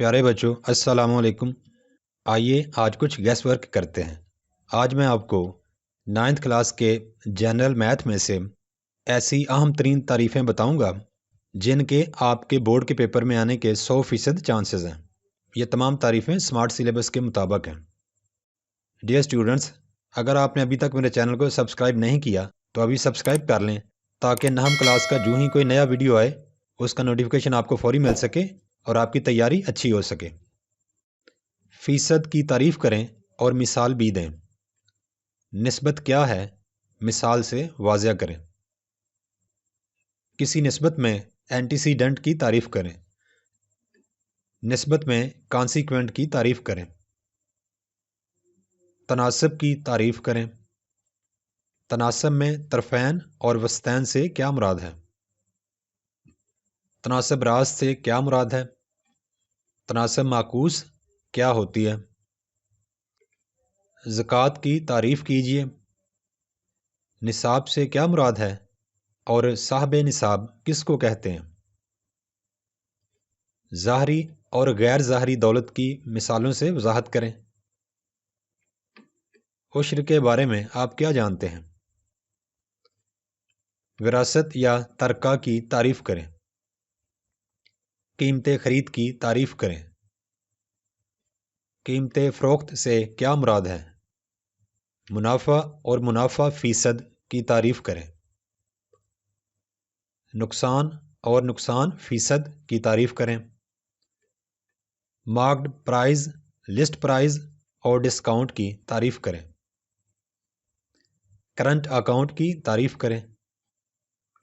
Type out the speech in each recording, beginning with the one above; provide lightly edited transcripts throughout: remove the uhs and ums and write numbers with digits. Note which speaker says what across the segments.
Speaker 1: پیارے بچوں السلام علیکم۔ آئیے آج کچھ گیس ورک کرتے ہیں۔ آج میں آپ کو 9th کلاس کے جنرل میتھ میں سے ایسی اہم ترین تعریفیں بتاؤں گا جن کے آپ کے بورڈ کے پیپر میں آنے کے 100% چانسز ہیں۔ یہ تمام تعریفیں سمارٹ سلیبس کے مطابق ہیں۔ ڈیئر اسٹوڈنٹس، اگر آپ نے ابھی تک میرے چینل کو سبسکرائب نہیں کیا تو ابھی سبسکرائب کر لیں تاکہ نہم کلاس کا جو ہی کوئی نیا ویڈیو آئے اس کا نوٹیفیکیشن آپ کو فوری مل سکے اور آپ کی تیاری اچھی ہو سکے۔ فیصد کی تعریف کریں اور مثال بھی دیں۔ نسبت کیا ہے؟ مثال سے واضح کریں۔ کسی نسبت میں اینٹیسیڈنٹ کی تعریف کریں۔ نسبت میں کانسیکوینٹ کی تعریف کریں۔ تناسب کی تعریف کریں۔ تناسب میں طرفین اور وسطین سے کیا مراد ہے؟ تناسب راست سے کیا مراد ہے؟ تناسب معکوس کیا ہوتی ہے؟ زکوٰۃ کی تعریف کیجیے۔ نصاب سے کیا مراد ہے اور صاحب نصاب کس کو کہتے ہیں؟ ظاہری اور غیر ظاہری دولت کی مثالوں سے وضاحت کریں۔ عشر کے بارے میں آپ کیا جانتے ہیں؟ وراثت یا ترکہ کی تعریف کریں۔ قیمت خرید کی تعریف کریں۔ قیمت فروخت سے کیا مراد ہے؟ منافع اور منافع فیصد کی تعریف کریں۔ نقصان اور نقصان فیصد کی تعریف کریں۔ مارکڈ پرائز، لسٹ پرائز اور ڈسکاؤنٹ کی تعریف کریں۔ کرنٹ اکاؤنٹ کی تعریف کریں۔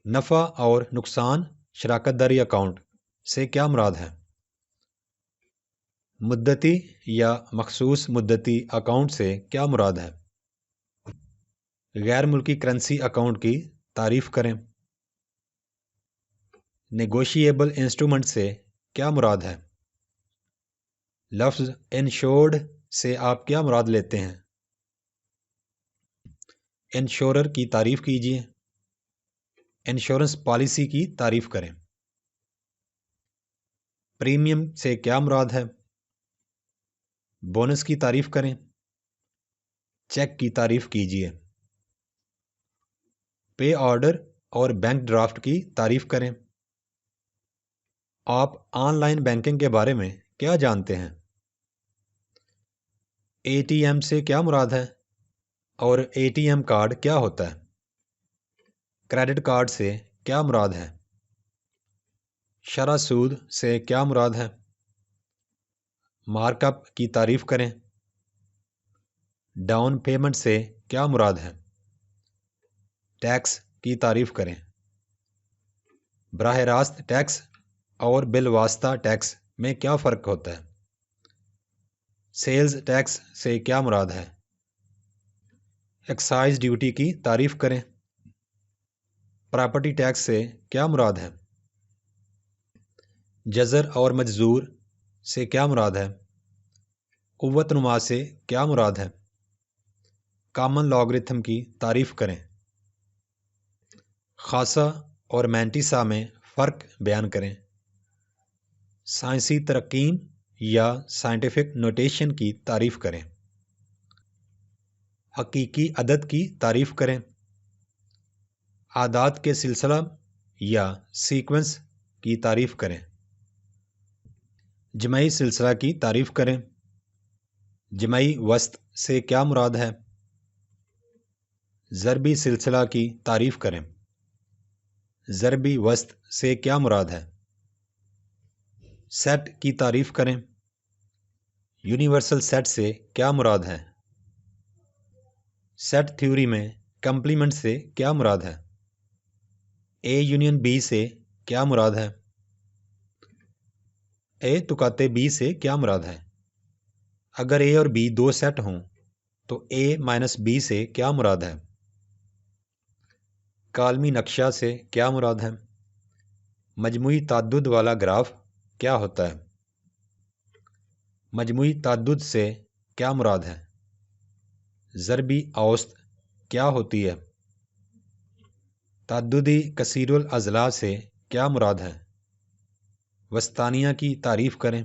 Speaker 1: نفع اور نقصان شراکت داری اکاؤنٹ سے کیا مراد ہے؟ مدتی یا مخصوص مدتی اکاؤنٹ سے کیا مراد ہے؟ غیر ملکی کرنسی اکاؤنٹ کی تعریف کریں۔ نیگوشیبل انسٹرومنٹ سے کیا مراد ہے؟ لفظ انشورڈ سے آپ کیا مراد لیتے ہیں؟ انشورر کی تعریف کیجیے۔ انشورنس پالیسی کی تعریف کریں۔ پریمیم سے کیا مراد ہے؟ بونس کی تعریف کریں۔ چیک کی تعریف کیجیے۔ پے آرڈر اور بینک ڈرافٹ کی تعریف کریں۔ آپ آن لائن بینکنگ کے بارے میں کیا جانتے ہیں؟ اے ٹی ایم سے کیا مراد ہے اور اے ٹی ایم کارڈ کیا ہوتا ہے؟ کریڈٹ کارڈ سے کیا مراد ہے؟ شرح سود سے کیا مراد ہے؟ مارک اپ کی تعریف کریں۔ ڈاؤن پیمنٹ سے کیا مراد ہے؟ ٹیکس کی تعریف کریں۔ براہ راست ٹیکس اور بالواسطہ ٹیکس میں کیا فرق ہوتا ہے؟ سیلز ٹیکس سے کیا مراد ہے؟ ایکسائز ڈیوٹی کی تعریف کریں۔ پراپرٹی ٹیکس سے کیا مراد ہے؟ جزر اور مجزور سے کیا مراد ہے؟ قوت نما سے کیا مراد ہے؟ کامن لاگرتھم کی تعریف کریں۔ خاصہ اور مینٹیسا میں فرق بیان کریں۔ سائنسی ترقیم یا سائنٹیفک نوٹیشن کی تعریف کریں۔ حقیقی عدد کی تعریف کریں۔ اعداد کے سلسلہ یا سیکوینس کی تعریف کریں۔ جمعی سلسلہ کی تعریف کریں۔ جمعی وسط سے کیا مراد ہے؟ ضربی سلسلہ کی تعریف کریں۔ ضربی وسط سے کیا مراد ہے؟ سیٹ کی تعریف کریں۔ یونیورسل سیٹ سے کیا مراد ہے؟ سیٹ تھیوری میں کمپلیمنٹ سے کیا مراد ہے؟ اے یونین بی سے کیا مراد ہے؟ اے تکاتے بی سے کیا مراد ہے؟ اگر اے اور بی دو سیٹ ہوں تو اے مائنس بی سے کیا مراد ہے؟ کالمی نقشہ سے کیا مراد ہے؟ مجموعی تعدد والا گراف کیا ہوتا ہے؟ مجموعی تعدد سے کیا مراد ہے؟ ضربی اوسط کیا ہوتی ہے؟ تعددی کثیر الاضلاع سے کیا مراد ہے؟ وسطانیہ کی تعریف کریں۔